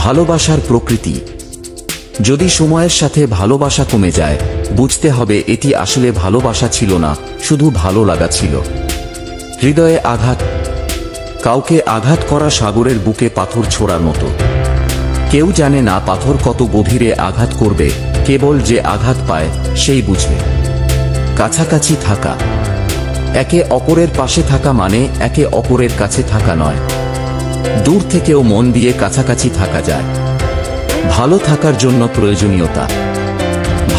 ভালোবাসার প্রকৃতি। যদি সময়ের সাথে ভালোবাসা কমে যায়, বুঝতে হবে এটি আসলে ভালোবাসা ছিল না, শুধু ভালো লাগা ছিল। হৃদয়ে আঘাত। কাউকে আঘাত করা সাগরের বুকে পাথর ছোড়ার মতো। কেউ জানে না পাথর কত গভীরে আঘাত করবে, কেবল যে আঘাত পায় সেই বুঝে। কাছাকাছি থাকা। একে অপরের পাশে থাকা মানে একে অপরের কাছে থাকা নয়। দূর থেকেও মন দিয়ে কাছাকাছি থাকা যায়। ভালো থাকার জন্য প্রয়োজনীয়তা।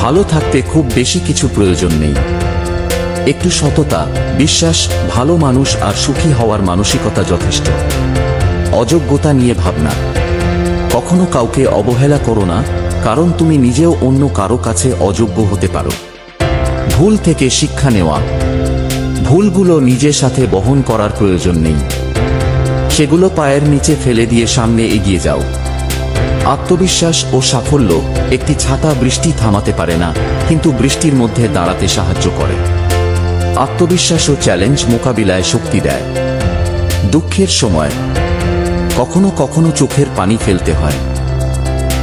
ভালো থাকতে খুব বেশি কিছু প্রয়োজন নেই। একটু সততা, বিশ্বাস, ভালো মানুষ আর সুখী হওয়ার মানসিকতা যথেষ্ট। অযোগ্যতা নিয়ে ভাবনা। কখনো কাউকে অবহেলা করো না, কারণ তুমি নিজেও অন্য কারো কাছে অযোগ্য হতে পারো। ভুল থেকে শিক্ষা নেওয়া। ভুলগুলো নিজের সাথে বহন করার প্রয়োজন নেই, সেগুলো পায়ের নিচে ফেলে দিয়ে সামনে এগিয়ে যাও। আত্মবিশ্বাস ও সাফল্য। একটি ছাতা বৃষ্টি থামাতে পারে না, কিন্তু বৃষ্টির মধ্যে দাঁড়াতে সাহায্য করে। আত্মবিশ্বাস ও চ্যালেঞ্জ মোকাবিলায় শক্তি দেয়। দুঃখের সময় কখনো কখনো চোখের পানি ফেলতে হয়,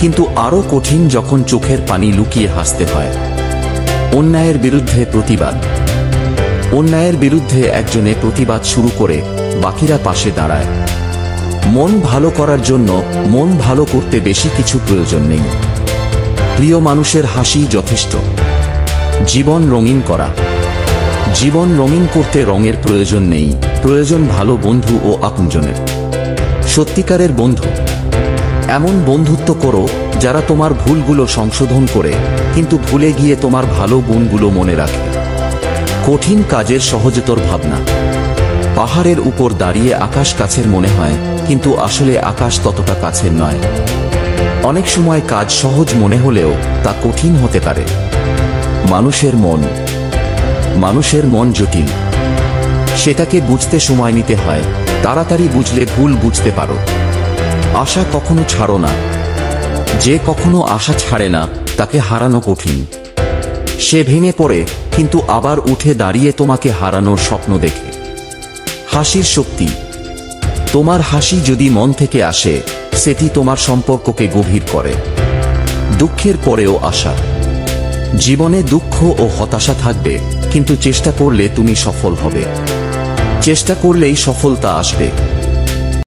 কিন্তু আরো কঠিন যখন চোখের পানি লুকিয়ে হাসতে হয়। অন্যায়ের বিরুদ্ধে প্রতিবাদ। অন্যায়ের বিরুদ্ধে একজনে প্রতিবাদ শুরু করে, বাকিরা পাশে দাঁড়ায়। মন ভালো করার জন্য মন ভালো করতে বেশি কিছু প্রয়োজন নেই। প্রিয় মানুষের হাসি যথেষ্ট। জীবন রঙিন করা। জীবন রঙিন করতে রঙের প্রয়োজন নেই, প্রয়োজন ভালো বন্ধু ও আপনজনের। সত্যিকারের বন্ধু। এমন বন্ধুত্ব করো যারা তোমার ভুলগুলো সংশোধন করে, কিন্তু ভুলে গিয়ে তোমার ভালো গুণগুলো মনে রাখে। কঠিন কাজের সহজতর ভাবনা। পাহাড়ের উপর দাঁড়িয়ে আকাশ কাছের মনে হয়, কিন্তু আসলে আকাশ ততটা কাছের নয়। অনেক সময় কাজ সহজ মনে হলেও তা কঠিন হতে পারে। মানুষের মন। মানুষের মন জটিল। সেটাকে বুঝতে সময় নিতে হয়, তাড়াতাড়ি বুঝলে ভুল বুঝতে পারো। আশা কখনো ছাড়ো না। যে কখনো আশা ছাড়ে না, তাকে হারানো কঠিন। সে ভেঙে পড়ে, কিন্তু আবার উঠে দাঁড়িয়ে তোমাকে হারানোর স্বপ্ন দেখে। হাসির শক্তি। তোমার হাসি যদি মন থেকে আসে, সেটি তোমার সম্পর্ককে গভীর করে। দুঃখের পরেও আশা। জীবনে দুঃখ ও হতাশা থাকবে, কিন্তু চেষ্টা করলে তুমি সফল হবে। চেষ্টা করলেই সফলতা আসবে।